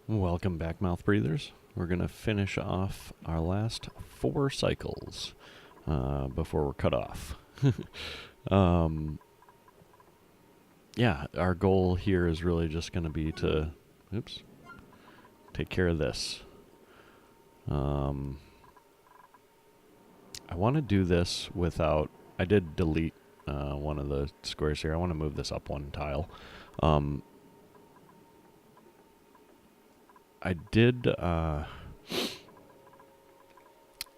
Welcome back, mouth breathers. We're going to finish off our last 4 cycles before we're cut off. Yeah, our goal here is really just going to be to, take care of this. I want to do this without, I did delete one of the squares here. I want to move this up 1 tile. I did, I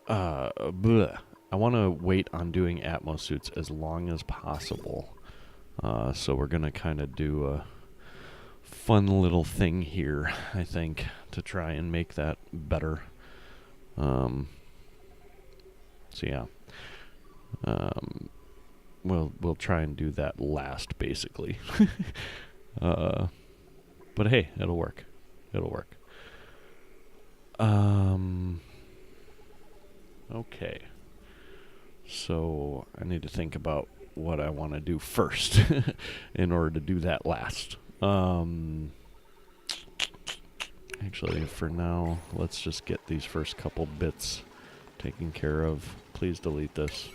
want to wait on doing Atmos suits as long as possible. So we're going to kind of do a fun little thing here, I think, to try and make that better. So yeah. We'll try and do that last, basically. But hey, it'll work. It'll work. Okay. So I need to think about what I want to do first in order to do that last. Actually, for now, let's just get these first couple bits taken care of. Please delete this.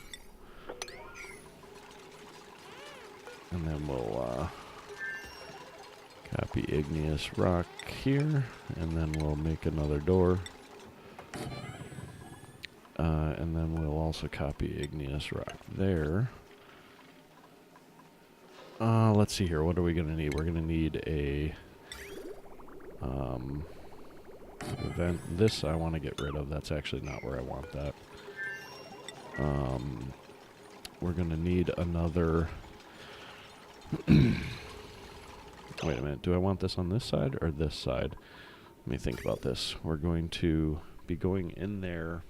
And then we'll copy igneous rock here, and then we'll make another door. And then we'll also copy igneous rock there. Let's see here. What are we going to need? We're going to need a event. This I want to get rid of. That's actually not where I want that. We're going to need another... Wait a minute. Do I want this on this side or this side? Let me think about this. We're going to be going in there.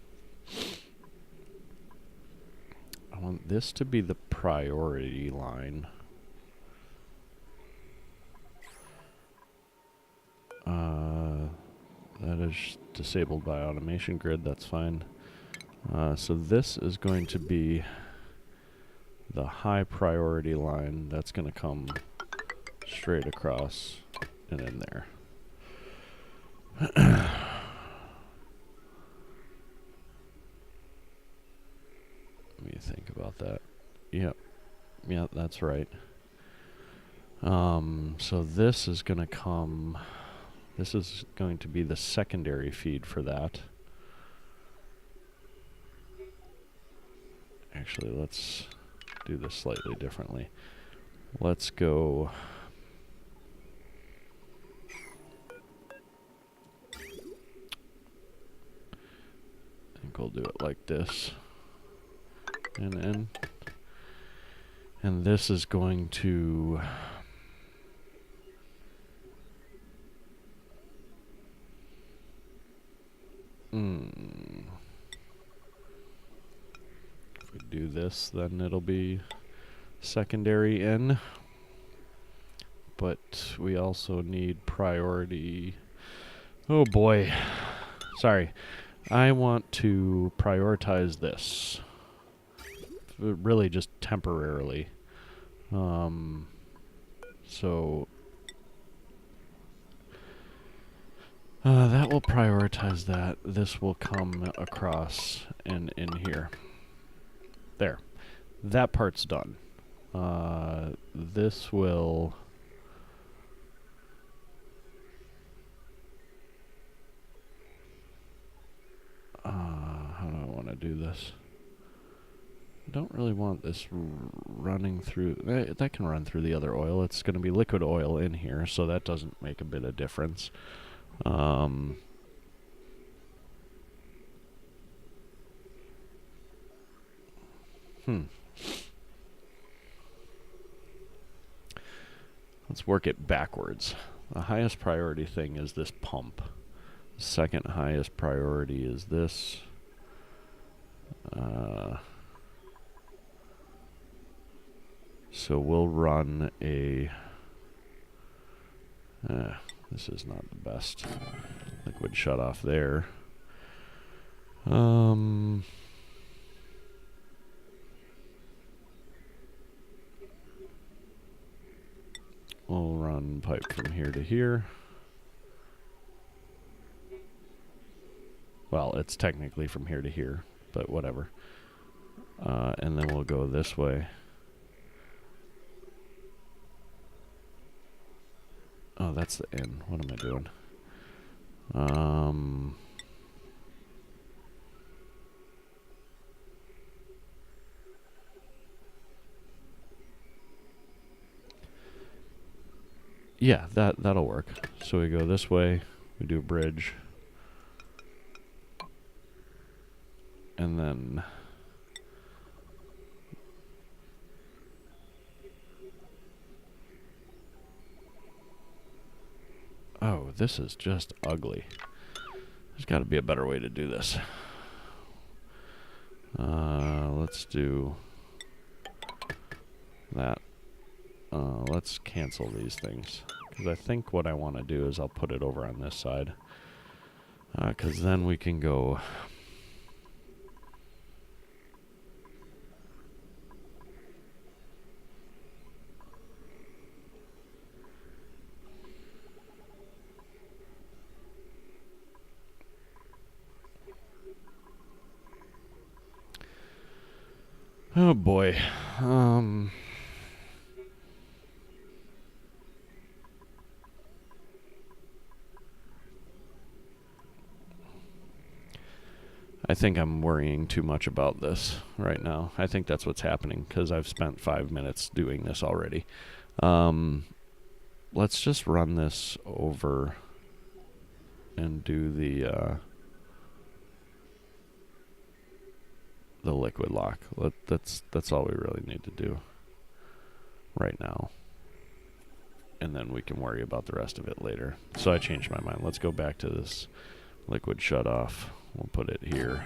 I want this to be the priority line. That is disabled by automation grid. That's fine. So this is going to be the high priority line. That's going to come straight across and in there. Let me think about that. Yep, that's right. So this is going to come... This is going to be the secondary feed for that. Actually, let's do this slightly differently. Let's go... I think we'll do it like this. And this is going to... If we do this, then it'll be secondary in. But we also need priority... Oh boy. Sorry. I want to prioritize this. Really just temporarily. So... that will prioritize that. This will come across and in here. There. That part's done. This will... how do I want to do this? I don't really want this running through... that can run through the other oil. It's going to be liquid oil in here, so that doesn't make a bit of difference. Let's work it backwards. The highest priority thing is this pump. The second highest priority is this. So we'll run a... this is not the best. Liquid shut off there. We'll run pipe from here to here. Well, it's technically from here to here, but whatever. And then we'll go this way. Oh, that's the in. What am I doing? Yeah, that'll work. So we go this way, we do a bridge, and then oh, this is just ugly. There's got to be a better way to do this. Let's do that. Let's cancel these things. Because I think what I want to do is I'll put it over on this side. Because then we can go... Oh boy. I think I'm worrying too much about this right now. I think that's what's happening because I've spent 5 minutes doing this already. Let's just run this over and do the liquid lock. That's all we really need to do right now. And then we can worry about the rest of it later. So I changed my mind. Let's go back to this liquid shut off. We'll put it here.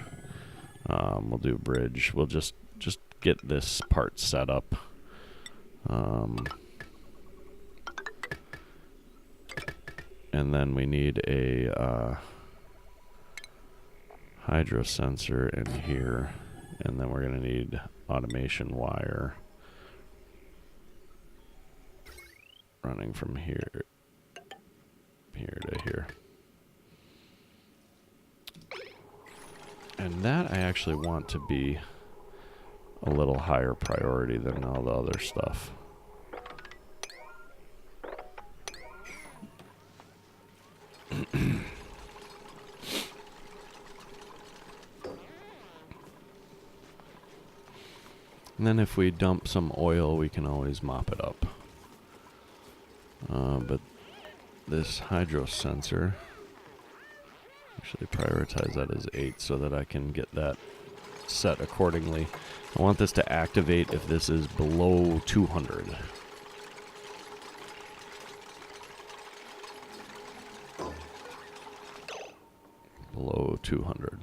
We'll do a bridge. We'll just get this part set up. And then we need a hydro sensor in here. And then we're going to need automation wire running from here to here. And that I actually want to be a little higher priority than all the other stuff. And then if we dump some oil, we can always mop it up. But this hydro sensor, actually prioritize that as 8 so that I can get that set accordingly. I want this to activate if this is below 200. Below 200.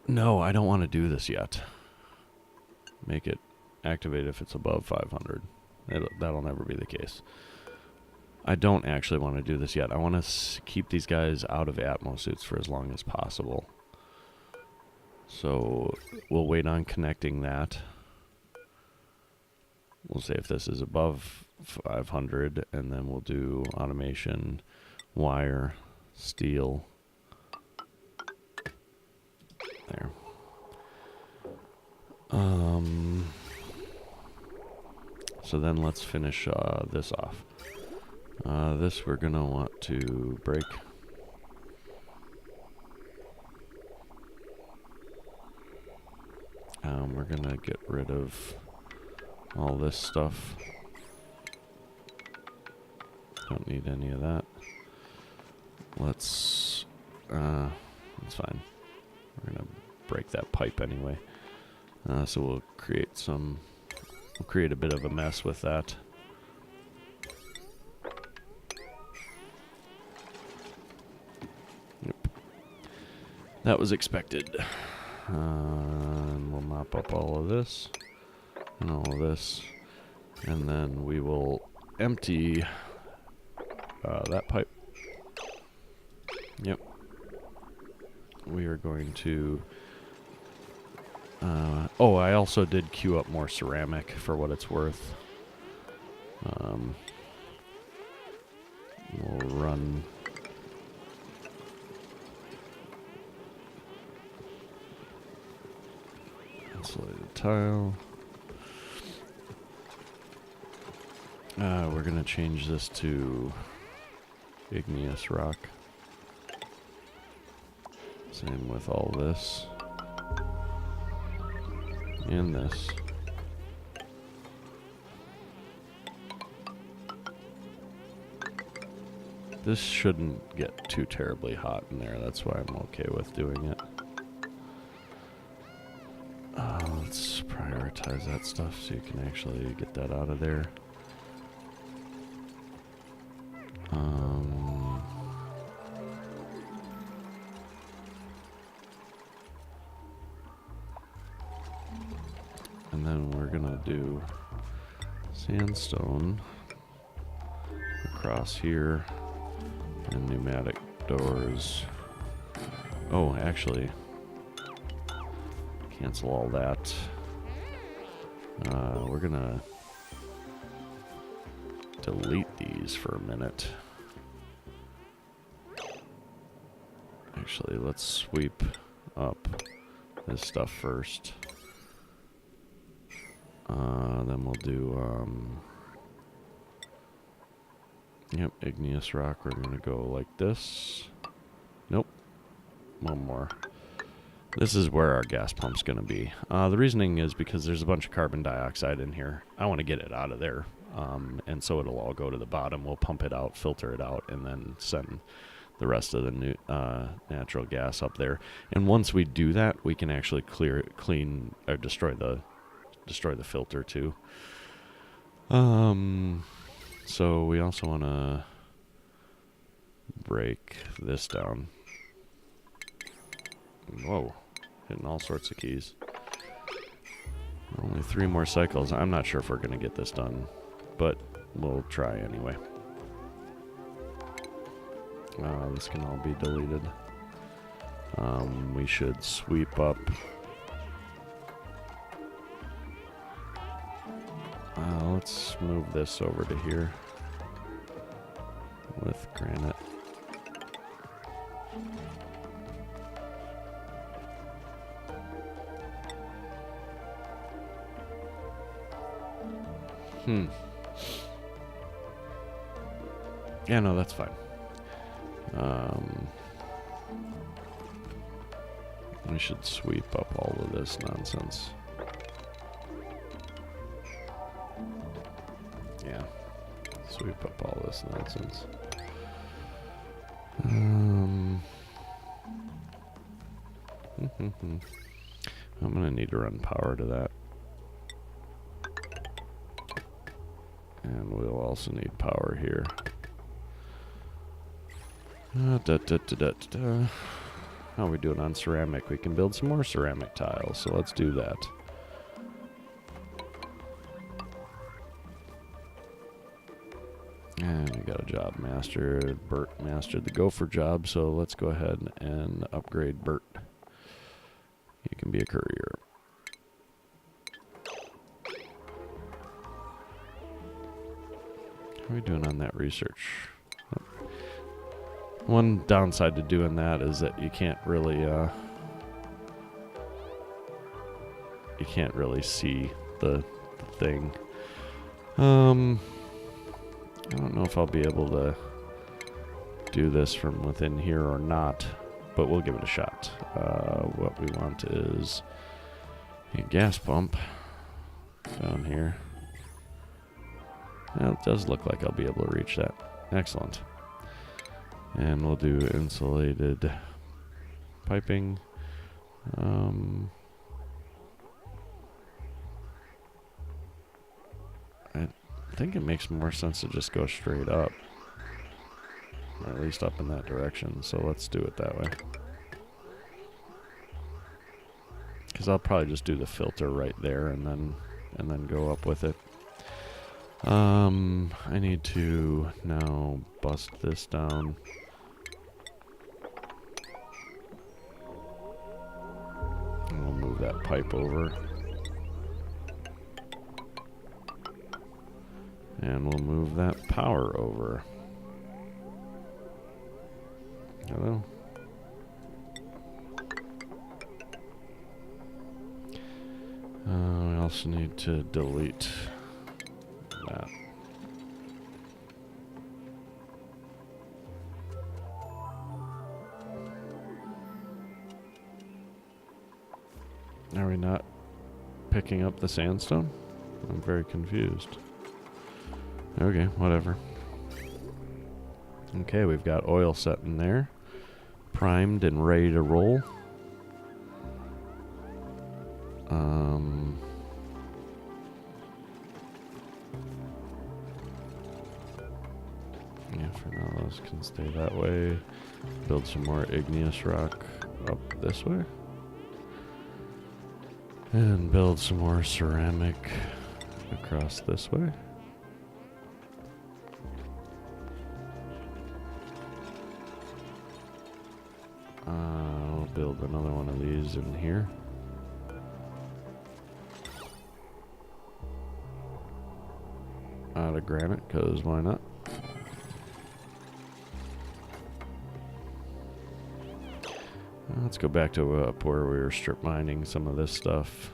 No, I don't want to do this yet. Make it activate if it's above 500. That'll never be the case. I don't actually want to do this yet. I want to keep these guys out of Atmo suits for as long as possible. So we'll wait on connecting that. We'll say if this is above 500, and then we'll do automation, wire, steel. There. So then let's finish this off. This we're going to want to break. We're going to get rid of all this stuff. Don't need any of that. Let's, that's fine. We're going to break that pipe anyway. So we'll create a bit of a mess with that. Yep. That was expected. And we'll mop up all of this and all of this. And then we will empty that pipe. Yep. We are going to... oh, I also did queue up more ceramic for what it's worth. We'll run Insulated tile. We're gonna change this to igneous rock. Same with all this. And this. This shouldn't get too terribly hot in there. That's why I'm okay with doing it. Let's prioritize that stuff so you can actually get that out of there. And then we're gonna do sandstone across here and pneumatic doors. Oh, actually, cancel all that. We're gonna delete these for a minute. Actually, let's sweep up this stuff first. Then we'll do, yep, igneous rock. We're going to go like this. Nope. One more. This is where our gas pump's going to be. The reasoning is because there's a bunch of carbon dioxide in here. I want to get it out of there. And so it'll all go to the bottom. We'll pump it out, filter it out, and then send the rest of the natural gas up there. And once we do that, we can actually clean, or destroy the filter too. So we also want to break this down. Whoa, hitting all sorts of keys. Only 3 more cycles. I'm not sure if we're going to get this done, but we'll try anyway. This can all be deleted. We should sweep up. Let's move this over to here with granite. Yeah, no, that's fine. We should sweep up all of this nonsense. Yeah, sweep up all this nonsense. I'm gonna need to run power to that. And we'll also need power here. How are we doing on ceramic? We can build some more ceramic tiles, so let's do that. And we got a job master. Bert mastered the gopher job, so let's go ahead and upgrade Bert. You can be a courier. How are we doing on that research? One downside to doing that is that you can't really see the thing. I don't know if I'll be able to do this from within here or not, but we'll give it a shot. What we want is a gas pump down here. Well, it does look like I'll be able to reach that. Excellent. And we'll do insulated piping. I think it makes more sense to just go straight up. Or at least up in that direction. So let's do it that way. Because I'll probably just do the filter right there and then go up with it. I need to now bust this down. And we'll move that pipe over. And we'll move that power over. Hello? We also need to delete that. Are we not picking up the sandstone? I'm very confused. Okay, whatever. Okay, we've got oil set in there. Primed and ready to roll. Yeah, for now those can stay that way. Build some more igneous rock up this way. And build some more ceramic across this way. I'll build another one of these in here. Out of granite, because why not? Let's go back to up where we were strip mining some of this stuff.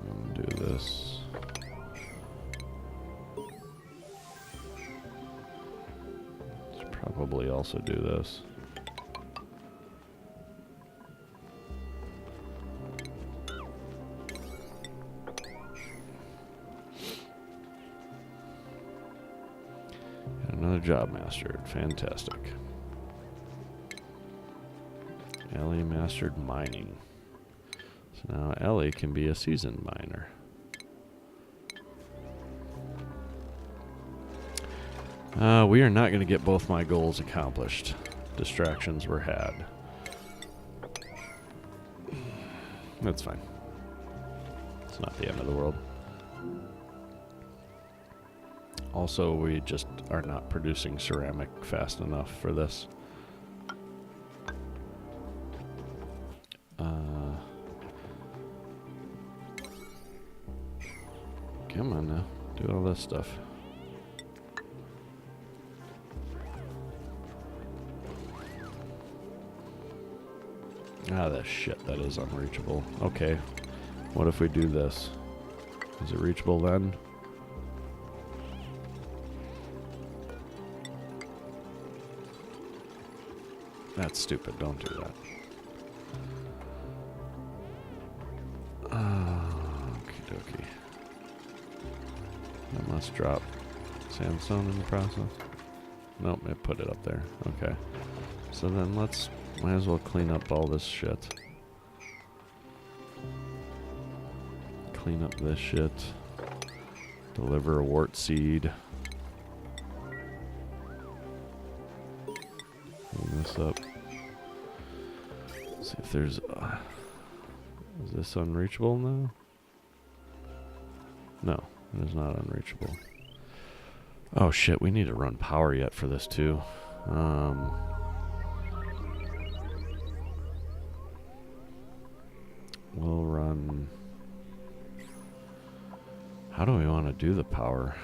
And do this. Let's probably also do this. Another job mastered. Fantastic. Ellie mastered mining. So now Ellie can be a seasoned miner. We are not going to get both my goals accomplished. Distractions were had. That's fine. It's not the end of the world. Also, we just are not producing ceramic fast enough for this. Come on now, do all this stuff. Ah, that shit, that is unreachable. Okay, what if we do this? Is it reachable then? That's stupid, don't do that. Okie dokie. That must drop sandstone in the process. Nope, it put it up there. Okay. So then might as well clean up all this shit. Clean up this shit. Deliver a wart seed. Clean this up. See if there's... is this unreachable now? No, it is not unreachable. Oh shit, we need to run power yet for this too. We'll run... How do we want to do the power?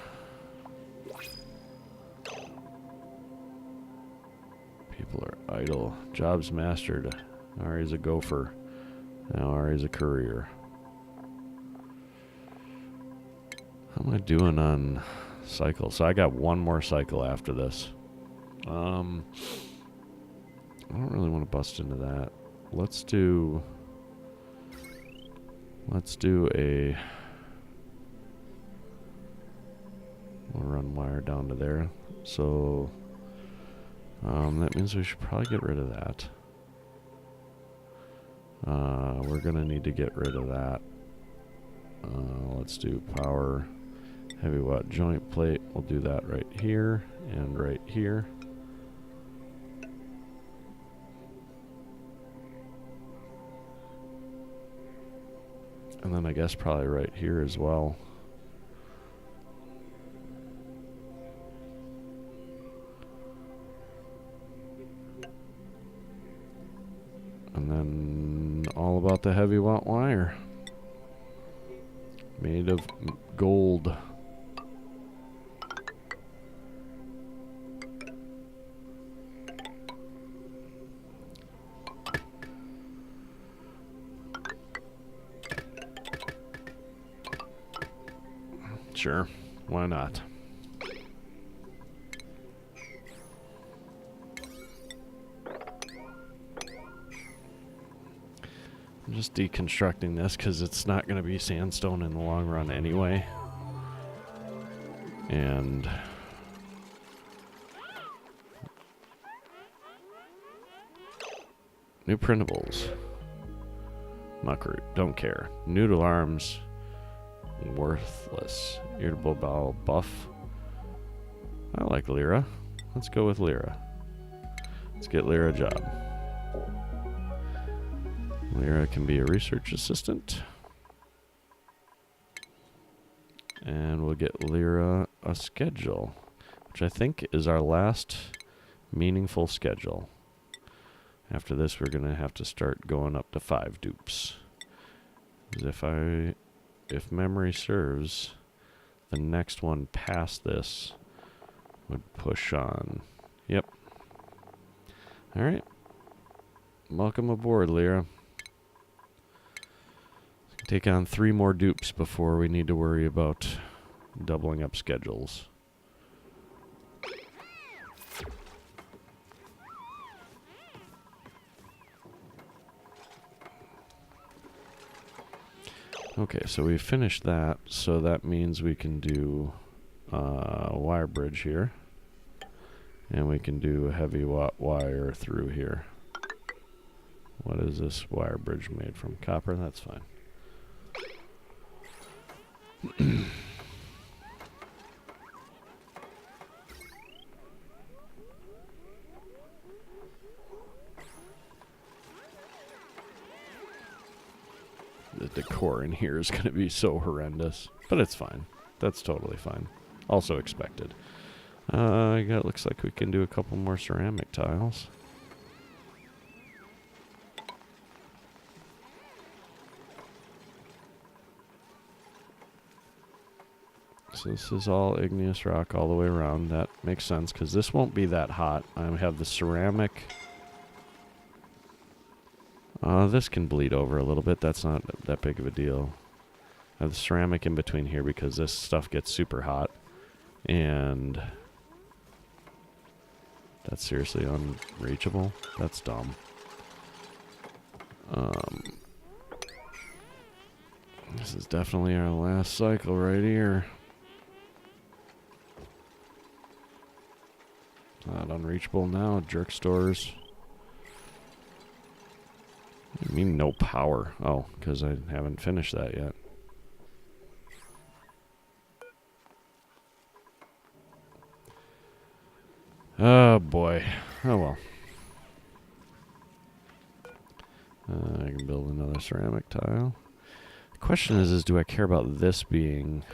People are idle. Jobs mastered. Ari's a gopher. Now Ari's a courier. How am I doing on cycle? So I got one more cycle after this. I don't really want to bust into that. Let's do a... We'll run wire down to there. So that means we should probably get rid of that. We're gonna need to get rid of that. Let's do power heavy watt joint plate. We'll do that right here and right here. And then I guess probably right here as well. And then all about the heavy watt wire. Made of gold. Sure. Why not? I'm just deconstructing this because it's not going to be sandstone in the long run anyway. And new printables. Muckroot, don't care. Noodle arms, worthless. Irritable bowel buff. I like Lyra. Let's go with Lyra. Let's get Lyra a job. Lyra can be a research assistant. And we'll get Lyra a schedule, which I think is our last meaningful schedule. After this, we're going to have to start going up to 5 dupes. If memory serves, the next one past this would push on. Yep. All right. Welcome aboard, Lyra. Take on 3 more dupes before we need to worry about doubling up schedules. Okay, so we finished that, so that means we can do wire bridge here. And we can do a heavy wire through here. What is this wire bridge made from? Copper? That's fine. The decor in here is going to be so horrendous, but it's fine. That's totally fine. Also expected. It looks like we can do a couple more ceramic tiles. So this is all igneous rock all the way around. That makes sense because this won't be that hot. I have the ceramic. This can bleed over a little bit. That's not that big of a deal. I have the ceramic in between here because this stuff gets super hot. And that's seriously unreachable. That's dumb. This is definitely our last cycle right here. Not unreachable now, jerk stores. I mean no power. Oh, because I haven't finished that yet. Oh boy. Oh well. I can build another ceramic tile. The question is do I care about this being...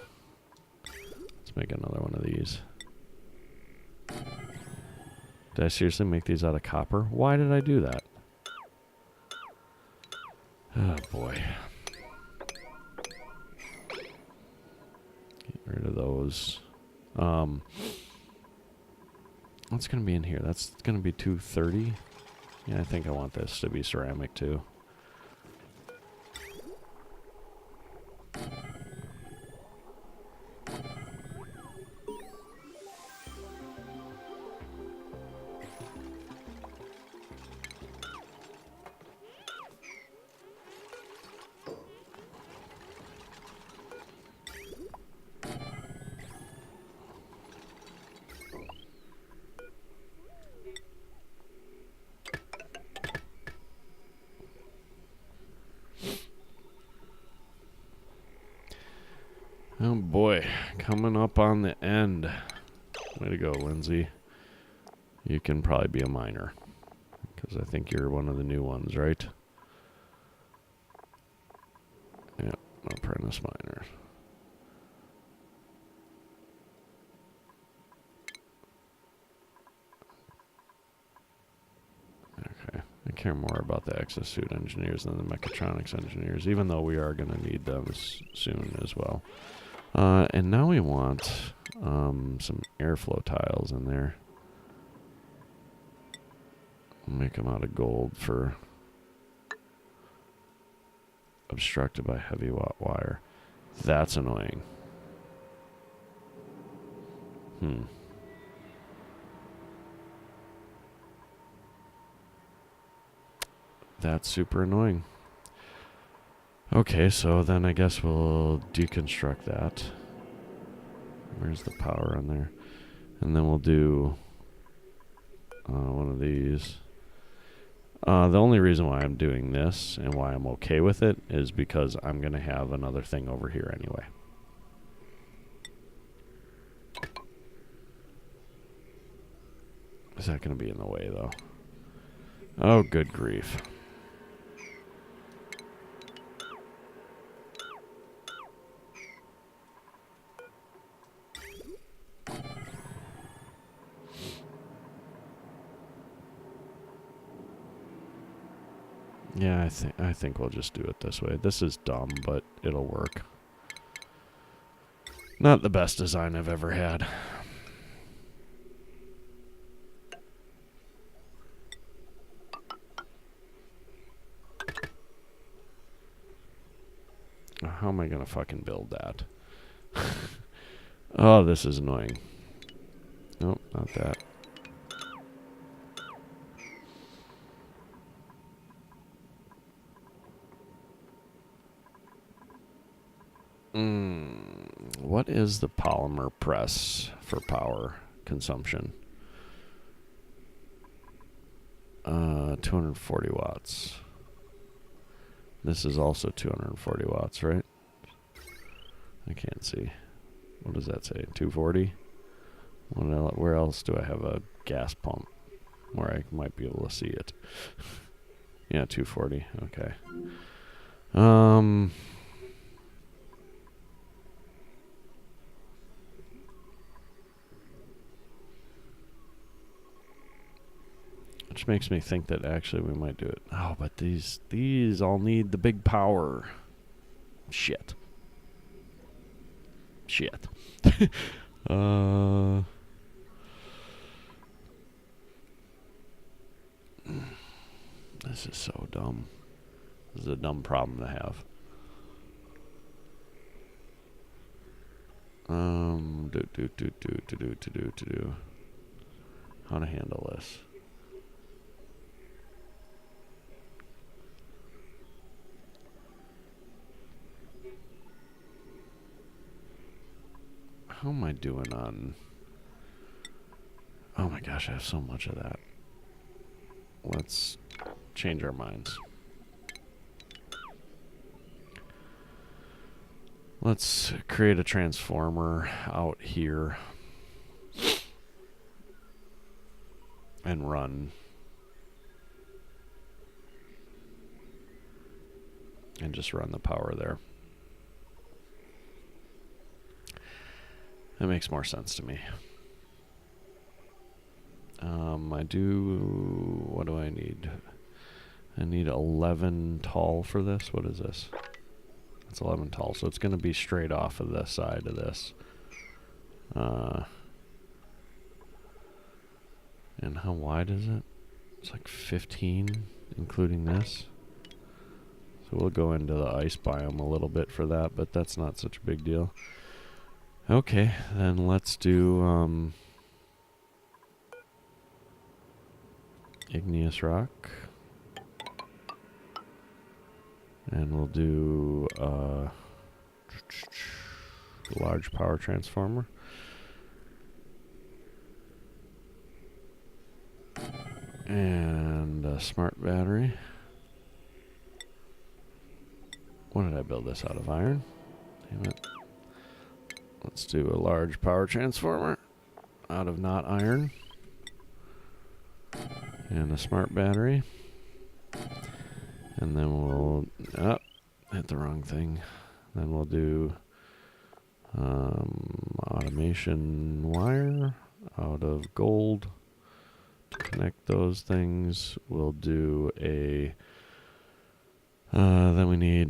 Let's make another one of these. Did I seriously make these out of copper? Why did I do that? Oh boy. Get rid of those. What's going to be in here? That's going to be 230. Yeah, I think I want this to be ceramic too. Oh boy, coming up on the end. Way to go, Lindsay. You can probably be a miner, because I think you're one of the new ones, right? Yep, apprentice miner. Okay, I care more about the exosuit engineers than the mechatronics engineers, even though we are going to need them soon as well. And now we want some airflow tiles in there. We'll make them out of gold for obstructed by heavy wire. That's annoying. That's super annoying. Okay, so then I guess we'll deconstruct that. Where's the power on there? And then we'll do one of these. The only reason why I'm doing this and why I'm okay with it is because I'm going to have another thing over here anyway. Is that going to be in the way, though? Oh, good grief. Yeah, I think we'll just do it this way. This is dumb, but it'll work. Not the best design I've ever had. How am I gonna fucking build that? Oh, this is annoying. Nope, not that. What is the polymer press for power consumption? 240 watts. This is also 240 watts, right? I can't see. What does that say? 240? Where else do I have a gas pump where I might be able to see it? Yeah, 240. Okay. Which makes me think that actually we might do it. Oh, but these all need the big power. Shit. This is so dumb. This is a dumb problem to have. How to handle this? How am I doing on... Oh my gosh, I have so much of that. Let's change our minds. Let's create a transformer out here and run. And just run the power there. That makes more sense to me. What do I need? I need 11 tall for this. What is this? It's 11 tall, so it's going to be straight off of the side of this. And how wide is it? It's like 15, including this. So we'll go into the ice biome a little bit for that, but that's not such a big deal. Okay, then let's do igneous rock. And we'll do large power transformer. And a smart battery. What did I build this out of? Iron? Damn it. Let's do a large power transformer out of not iron. And a smart battery. And then we'll... Oh, hit the wrong thing. Then we'll do automation wire out of gold. To connect those things, we'll do a... then we need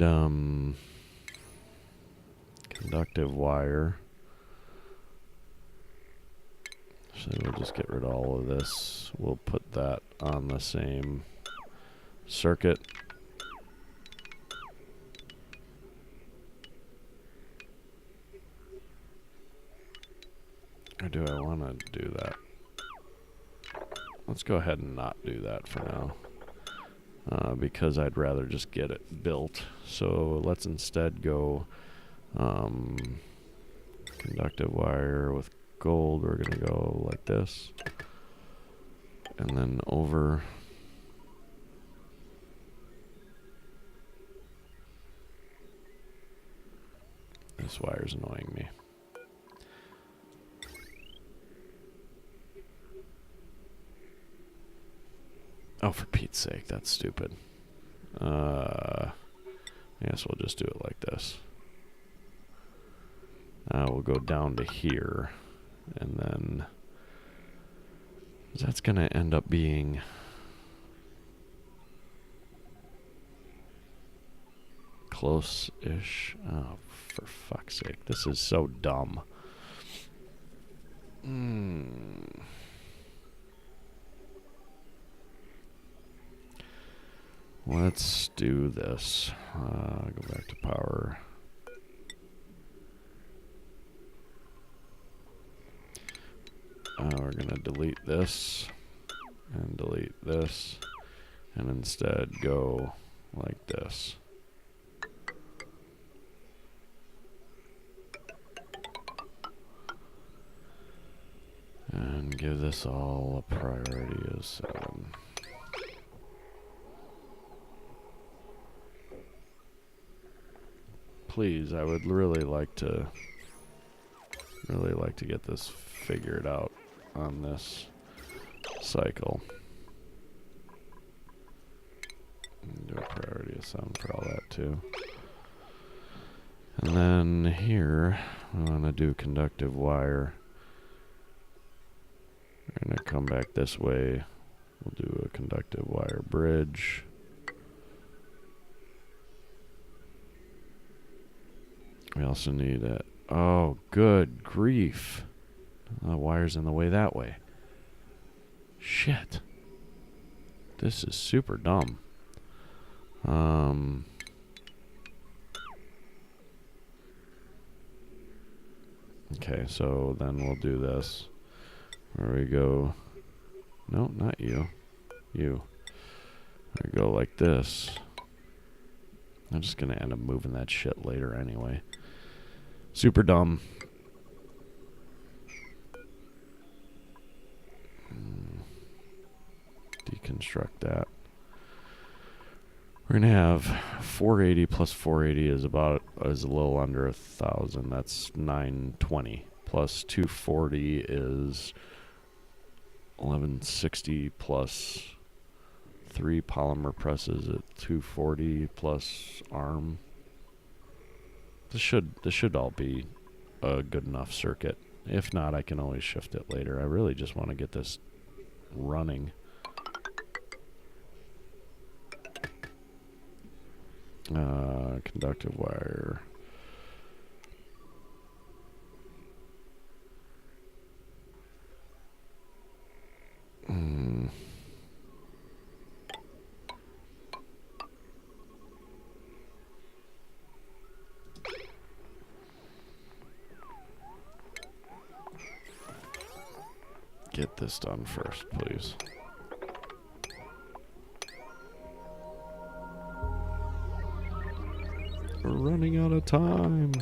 conductive wire. So we'll just get rid of all of this. We'll put that on the same circuit. Or do I want to do that? Let's go ahead and not do that for now. Because I'd rather just get it built. So let's instead go conductive wire with gold. We're going to go like this. And then over. This wire's annoying me. Oh, for Pete's sake, that's stupid. I guess we'll just do it like this. We'll go down to here, and then that's going to end up being close-ish. Oh, for fuck's sake, this is so dumb. Let's do this. Go back to power. We're going to delete this and delete this and instead go like this. And give this all a priority of 7. Please, I would really like to get this figured out on this cycle. Do a priority of 7 for all that too. And then here, I want to do conductive wire. We're going to come back this way. We'll do a conductive wire bridge. We also need a... Oh, good grief. The wire's in the way that way. Shit. This is super dumb. Okay, so then we'll do this. Where we go... No, not you. You. We go like this. I'm just going to end up moving that shit later anyway. Super dumb. Deconstruct that. We're going to have 480 plus 480 is a little under 1,000. That's 920. Plus 240 is 1160 plus 3 polymer presses at 240 plus arm. This should all be a good enough circuit. If not, I can always shift it later. I really just want to get this running. Conductive wire. Get this done first, please. We're running out of time.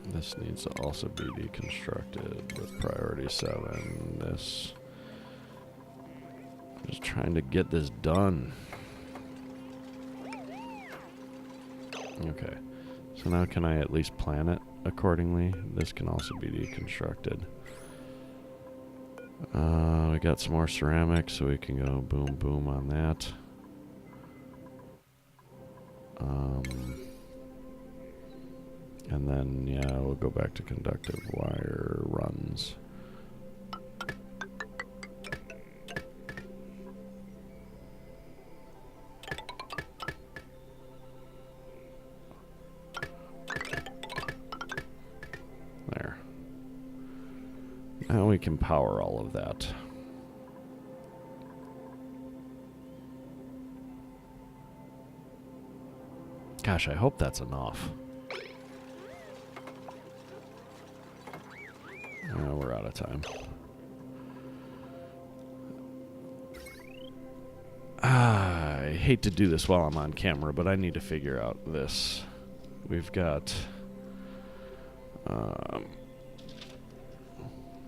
This needs to also be deconstructed with priority 7. This. I'm just trying to get this done. Okay. So now can I at least plan it accordingly? This can also be deconstructed. We got some more ceramic, so we can go boom, boom on that. And then, yeah, we'll go back to conductive wire runs. There. Now we can power all of that. Gosh, I hope that's enough. We're out of time. I hate to do this while I'm on camera, but I need to figure out this. We've got...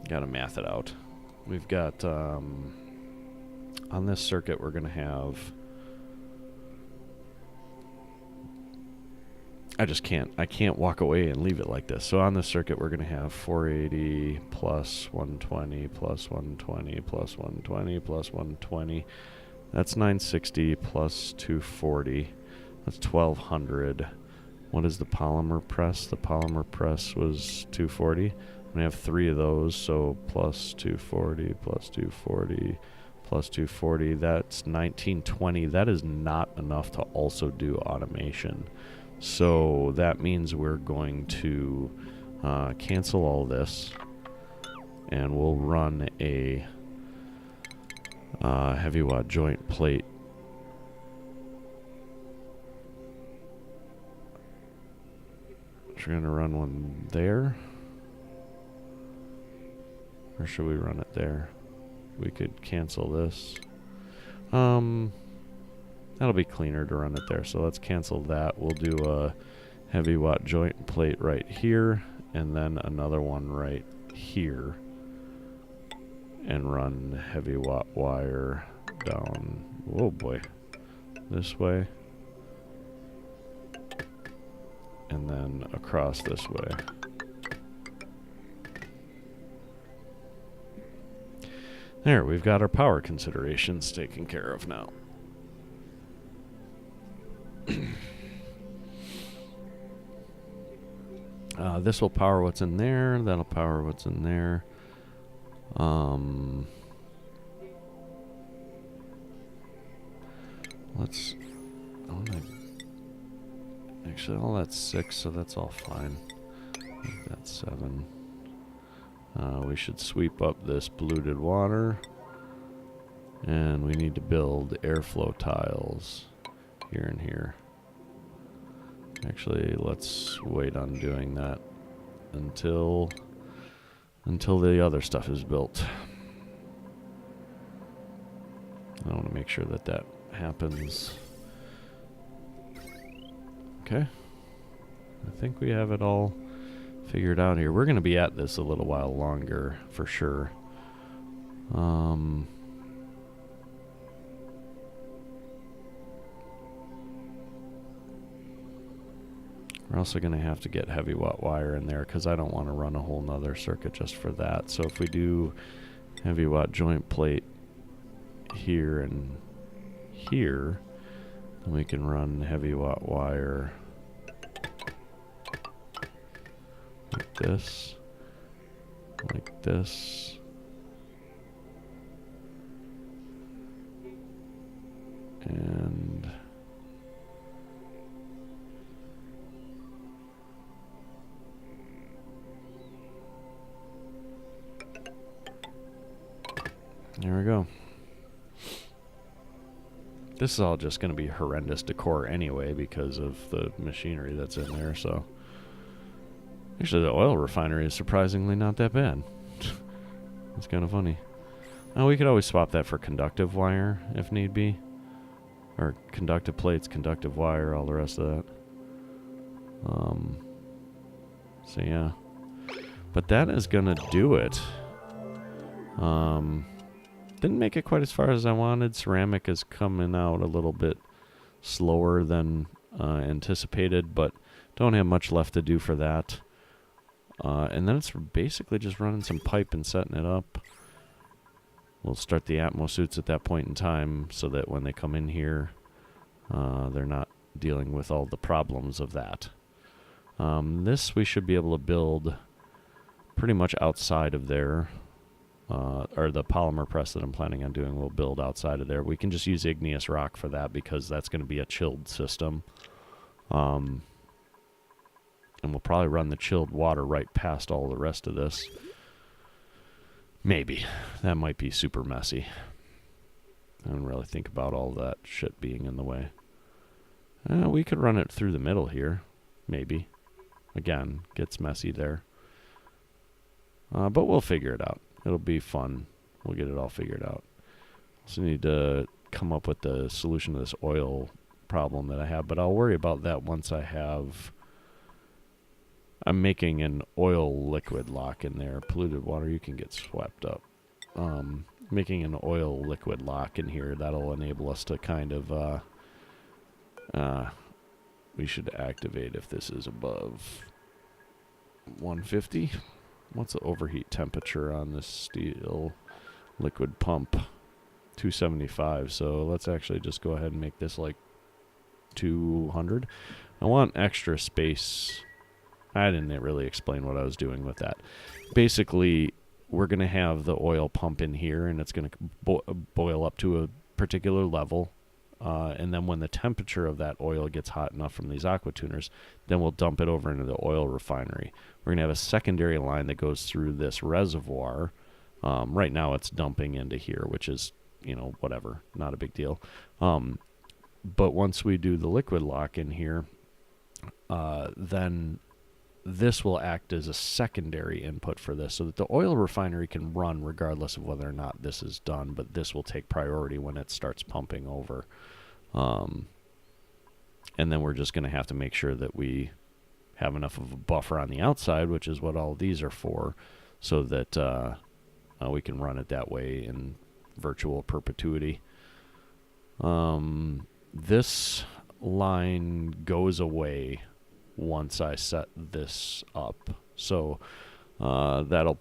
gotta math it out. We've got... on this circuit, we're going to have... I can't walk away and leave it like this. So on this circuit, we're going to have 480 plus 120 plus 120 plus 120 plus 120. That's 960 plus 240. That's 1200. What is the polymer press? The polymer press was 240. I'm going to have 3 of those, so plus 240 plus 240 plus 240. That's 1920. That is not enough to also do automation. So that means we're going to cancel all this, and we'll run a heavy watt joint plate. So we're going to run one there. Or should we run it there? We could cancel this. That'll be cleaner to run it there, so let's cancel that. We'll do a heavy watt joint plate right here, and then another one right here, and run heavy watt wire down, oh boy, this way, and then across this way. There, we've got our power considerations taken care of now. This will power what's in there. That'll power what's in there. Let's... actually, all that's 6, so that's all fine. That's 7. We should sweep up this polluted water. And we need to build airflow tiles here and here. Actually, let's wait on doing that until the other stuff is built. I want to make sure that that happens. Okay. I think we have it all figured out here. We're going to be at this a little while longer, for sure. We're also going to have to get heavy watt wire in there because I don't want to run a whole nother circuit just for that. So if we do heavy watt joint plate here and here, then we can run heavy watt wire like this, and there we go. This is all just going to be horrendous decor anyway because of the machinery that's in there, so... Actually, the oil refinery is surprisingly not that bad. It's kind of funny. Oh, we could always swap that for conductive wire if need be. Or conductive plates, conductive wire, all the rest of that. So yeah. But that is going to do it. Didn't make it quite as far as I wanted. Ceramic is coming out a little bit slower than anticipated, but don't have much left to do for that. And then it's basically just running some pipe and setting it up. We'll start the Atmo suits at that point in time so that when they come in here, they're not dealing with all the problems of that. This we should be able to build pretty much outside of there. Or the polymer press that I'm planning on doing will build outside of there. We can just use igneous rock for that because that's going to be a chilled system. And we'll probably run the chilled water right past all the rest of this. Maybe. That might be super messy. I don't really think about all that shit being in the way. We could run it through the middle here. Maybe. Again, gets messy there. But we'll figure it out. It'll be fun. We'll get it all figured out. So need to come up with the solution to this oil problem that I have, but I'll worry about that once I have... I'm making an oil liquid lock in there. Polluted water, you can get swept up. Making an oil liquid lock in here. That'll enable us to kind of... we should activate if this is above 150. What's the overheat temperature on this steel liquid pump? 275. So let's actually just go ahead and make this like 200. I want extra space. I didn't really explain what I was doing with that. Basically, we're going to have the oil pump in here, and it's going to boil up to a particular level. And then when the temperature of that oil gets hot enough from these aqua tuners, then we'll dump it over into the oil refinery. We're going to have a secondary line that goes through this reservoir. Right now it's dumping into here, which is, you know, whatever, not a big deal. But once we do the liquid lock in here, then this will act as a secondary input for this so that the oil refinery can run regardless of whether or not this is done, but this will take priority when it starts pumping over. And then we're just going to have to make sure that we have enough of a buffer on the outside, which is what all these are for, so that we can run it that way in virtual perpetuity. This line goes away once I set this up. So that'll,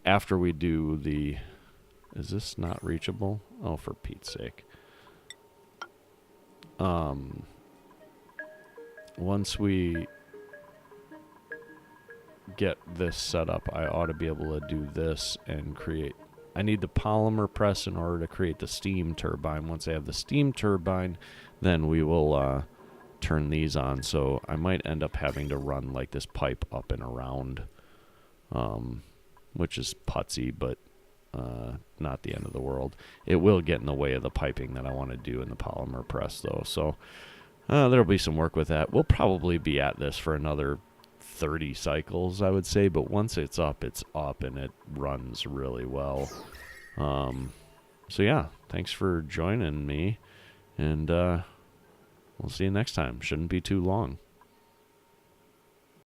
after we do the, is this not reachable? Oh, for Pete's sake. Once we get this set up, I ought to be able to do this and create, I need the polymer press in order to create the steam turbine. Once I have the steam turbine, then we will turn these on. So I might end up having to run like this pipe up and around, which is putsy, but not the end of the world. It will get in the way of the piping that I want to do in the polymer press, though. So there'll be some work with that. We'll probably be at this for another 30 cycles, I would say, but once it's up, and it runs really well. So yeah, thanks for joining me, and we'll see you next time. Shouldn't be too long.